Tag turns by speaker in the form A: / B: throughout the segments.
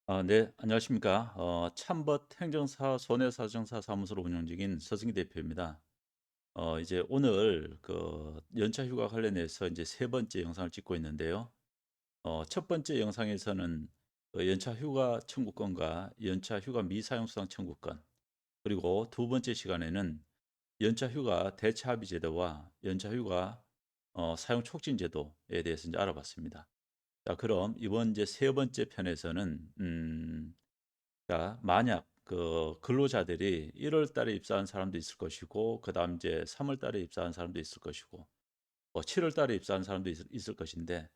A: 네, 안녕하십니까. 참벗 행정사 손해사정사 사무소로 운영 중인 서승기 대표입니다. 이제 오늘 연차 휴가 관련해서 이제 세 번째 영상을 찍고 있는데요. 첫 번째 영상에서는 연차 휴가 청구권과 연차 휴가 미사용 수당 청구권, 그리고 두 번째 시간에는 연차 휴가 대체 합의 제도와 연차 휴가 사용 촉진 제도에 대해서 이제 알아봤습니다. 자, 그럼 이번 이제 세 번째 편에서는 자, 만약 근로자들이 1월 달에 입사한 사람도 있을 것이고, 그다음 이제 3월 달에 입사한 사람도 있을 것이고, 7월 달에 입사한 사람도 있을 것인데,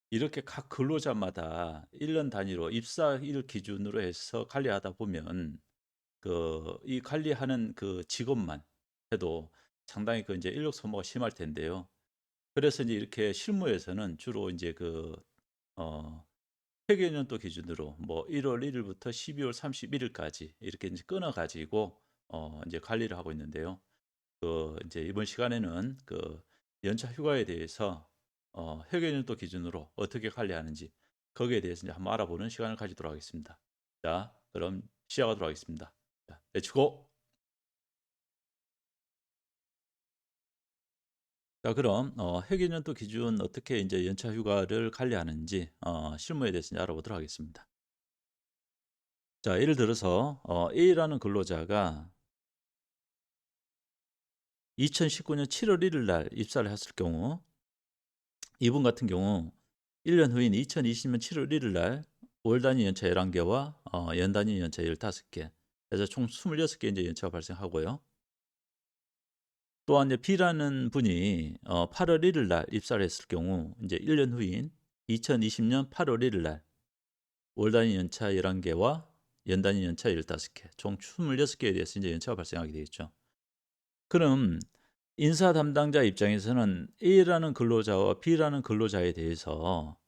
A: 이렇게 각 근로자마다 1년 단위로 입사일 기준으로 해서 관리하다 보면 이 관리하는 그 직업만 해도 상당히 이제 인력 소모가 심할 텐데요. 그래서 이제 이렇게 실무에서는 주로 이제 어 회계연도 기준으로 뭐 1월 1 일부터 12월 31 일까지 이렇게 이제 끊어 가지고 인제 관리를 하고 있는데요. 인제 이번 시간에는 연차 휴가에 대해서 회계연도 기준으로 어떻게 관리하는지, 거기에 대해서 이제 한번 알아보는 시간을 가지도록 하겠습니다. 자, 그럼 시작하도록 하겠습니다. 자, 렛츠고. 자, 그럼 회계연도 기준 어떻게 인제 연차 휴가를 관리하는지 실무에 대해서 이제 알아보도록 하겠습니다. 자, 예를 들어서 A라는 근로자가 2019년 7월 1일 날 입사를 했을 경우, 이분 같은 경우 1년 후인 2020년 7월 1일 날 월 단위 연차 11 개와 연 단위 연차 15 개, 그래서 총 26개 인제 연차가 발생하고요. 또한 이제 B라는 분이 8월 1일 날 입사를 했을 경우, 인제 1년 후인 2020년 8월 1일 날 월 단위 연차 11 개와 연 단위 연차 15 개, 총 26 개에 대해서 인제 연차가 발생하게 되겠죠. 그럼 인사 담당자 입장에서는 A라는 근로자와 B라는 근로자에 대해서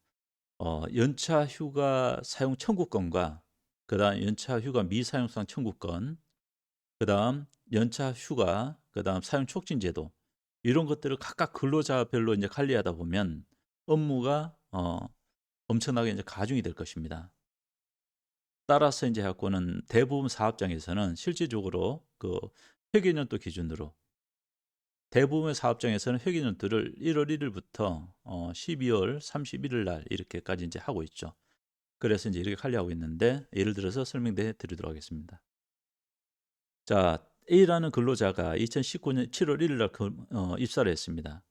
A: 연차 휴가 사용 청구권과 그다음 연차 휴가 미사용상 청구권, 그다음 연차 휴가, 그다음 사용 촉진 제도, 이런 것들을 각각 근로자별로 이제 관리하다 보면 업무가 엄청나게 이제 가중이 될 것입니다. 따라서 이제 갖고는 대부분 사업장에서는 실질적으로 회계연도 기준으로 대부분의 사업장에서는 회계연도를 1월 1 일부터 12월 31일 날 이렇게까지 이제 하고 있죠. 그래서 이제 이렇게 관리하고 있는데, 예를 들어서 설명해 드리도록 하겠습니다. 자, A라는 근로자가 2019년 7월 1일 날 입사를 했습니다.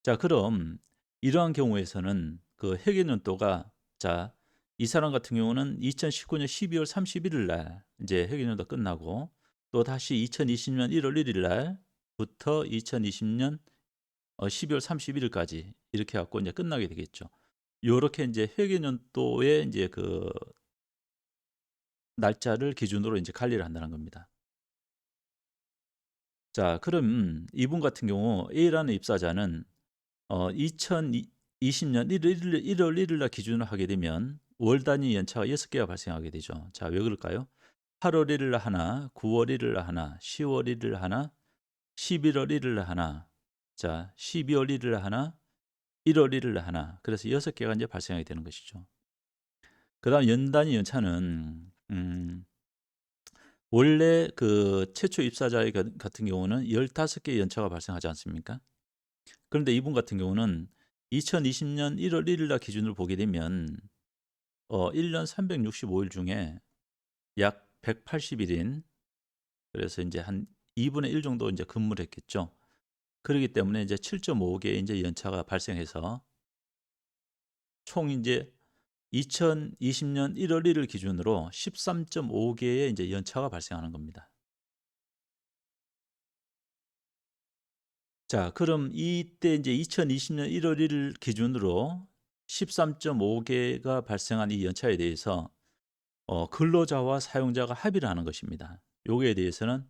A: 자, 그럼 이러한 경우에서는 회계연도가, 자, 이 사람 같은 경우는 2019년 12월 31일 날 이제 회계연도가 끝나고, 또다시 2020년 1월 1일 날부터 2020년 12월 31 일까지 이렇게 해 갖고 이제 끝나게 되겠죠. 요렇게 인제 회계연도의 인제 날짜를 기준으로 인제 관리를 한다는 겁니다. 자, 그럼 이분 같은 경우 A라는 입사자는 2020년 1월 1일 날 기준으로 하게 되면 월 단위 연차가 6 개가 발생하게 되죠. 자, 왜 그럴까요? 8월 1일 날 하나, 9월 1일 날 하나, 10월 1일 하나, 11월 1일 날 하나, 자, 12월 1일 날 하나, 1월 1일 날 하나, 그래서 6 개가 인제 발생하게 되는 것이죠. 그다음 연 단위 연차는 원래 최초 입사자의 같은 경우는 15 개의 연차가 발생하지 않습니까? 그런데 이분 같은 경우는 2020년 1월 1일 날 기준으로 보게 되면 1년 365일 중에 약 180 일인, 그래서 인제 한 2 분의 1 정도 인제 근무를 했겠죠. 그러기 때문에 이제 7.5 개의 인제 연차가 발생해서 총 인제 2020년 1월 1일 기준으로 13.5 개의 인제 연차가 발생하는 겁니다. 자, 그럼 이때 인제 2020년 1월 1일 기준으로 13.5 개가 발생한 이 연차에 대해서 근로자와 사용자가 합의를 하는 것입니다. 요거에 대해서는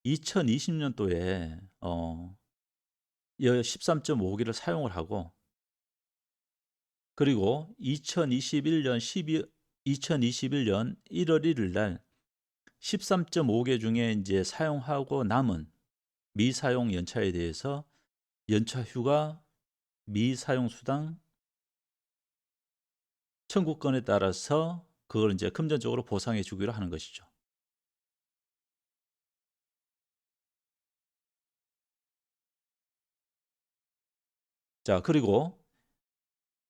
A: 2020 년도에 여 13.5 개를 사용을 하고, 그리고 2021년 12 2021년 1월 1일날 13.5개 중에 인제 사용하고 남은 미사용 연차에 대해서 연차 휴가, 미사용 수당 청구권에 따라서 그걸 이제 금전적으로 보상해 주기로 하는 것이죠. 자, 그리고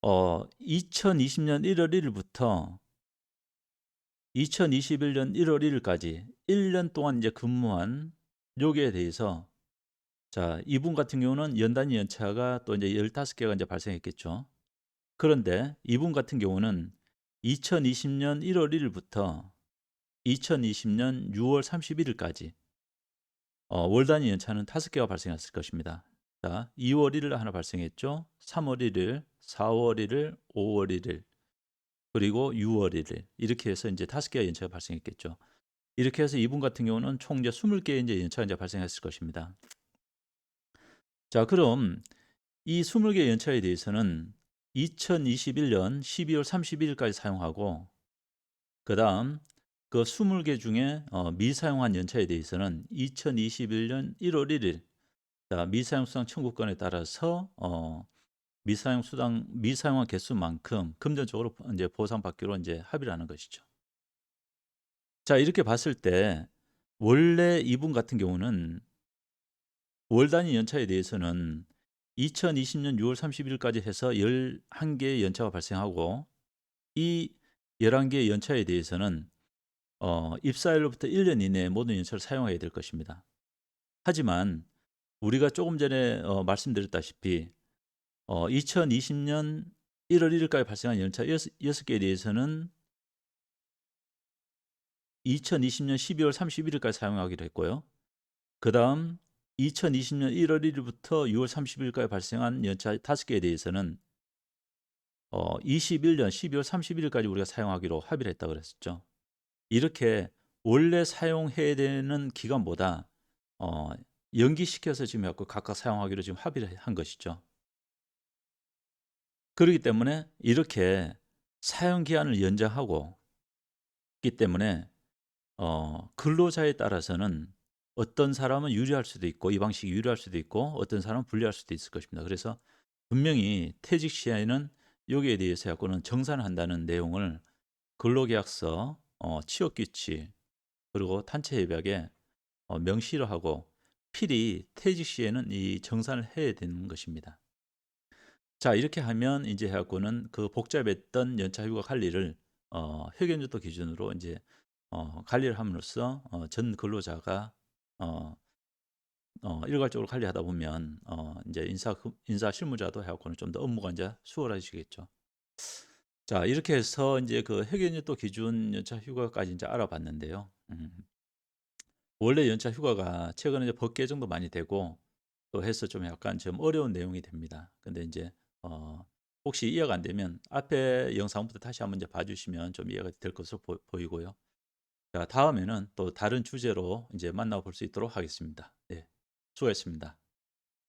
A: 2020년 1월 1일부터 2021년 1월 1일까지 1년 동안 이제 근무한 요기에 대해서, 자, 이분 같은 경우는 연단위 연차가 또 이제 15개가 이제 발생했겠죠. 그런데 이분 같은 경우는 2020년 1월 1일부터 2020년 6월 31일까지 월 단위 연차는 5개가 발생했을 것입니다. 자, 2월 1일 하나 발생했죠. 3월 1일, 4월 1일, 5월 1일, 그리고 6월 1일, 이렇게 해서 이제 5개의 연차가 발생했겠죠. 이렇게 해서 이분 같은 경우는 총 이제 20개의 이제 연차가 이제 발생했을 것입니다. 자, 그럼 이 20개 연차에 대해서는 2021년 12월 31일까지 사용하고, 그다음 그 20개 중에 미사용한 연차에 대해서는 2021년 1월 1일, 자, 미사용 수당 청구권에 따라서 미사용한 개수만큼 금전적으로 이제 보상받기로 이제 합의를 하는 것이죠. 자, 이렇게 봤을 때 원래 이분 같은 경우는 월 단위 연차에 대해서는 2020년 6월 30일까지 해서 11개의 연차가 발생하고, 이 11개의 연차에 대해서는 입사일로부터 1년 이내에 모든 연차를 사용해야 될 것입니다. 하지만 우리가 조금 전에 말씀드렸다시피 2020년 1월 1일까지 발생한 연차 6개에 대해서는 2020년 12월 31일까지 사용하기로 했고요. 그 다음 2020년 1월 1일부터 6월 30일까지 발생한 연차 5개에 대해서는 21년 12월 31일까지 우리가 사용하기로 합의를 했다고 그랬었죠. 이렇게 원래 사용해야 되는 기간보다 연기시켜서 지금 해갖고 각각 사용하기로 지금 합의를 한 것이죠. 그렇기 때문에 이렇게 사용 기한을 연장하고 있기 때문에 근로자에 따라서는 어떤 사람은 유리할 수도 있고, 이 방식이 유리할 수도 있고, 어떤 사람은 불리할 수도 있을 것입니다. 그래서 분명히 퇴직 시에는 여기에 대해서 갖고는 정산한다는 내용을 근로계약서, 취업규칙, 그리고 단체협약에 명시를 하고 필히 퇴직 시에는 이 정산을 해야 되는 것입니다. 자, 이렇게 하면 이제 해갖고는 그 복잡했던 연차휴가 관리를 회계연도 기준으로 이제 관리를 함으로써 전 근로자가 일괄적으로 관리하다 보면 이제 인사 실무자도 해갖고는 좀 더 업무가 이제 수월해지겠죠. 자, 이렇게 해서 이제 그 회계연도 기준 연차휴가까지 이제 알아봤는데요. 원래 연차휴가가 최근에 이제 법 개정도 많이 되고 또 해서 좀 약간 좀 어려운 내용이 됩니다. 근데 이제 혹시 이해가 안 되면 앞에 영상부터 다시 한번 이제 봐주시면 좀 이해가 될 것으로 보이고요. 자, 다음에는 또 다른 주제로 이제 만나볼 수 있도록 하겠습니다. 네, 수고했습니다.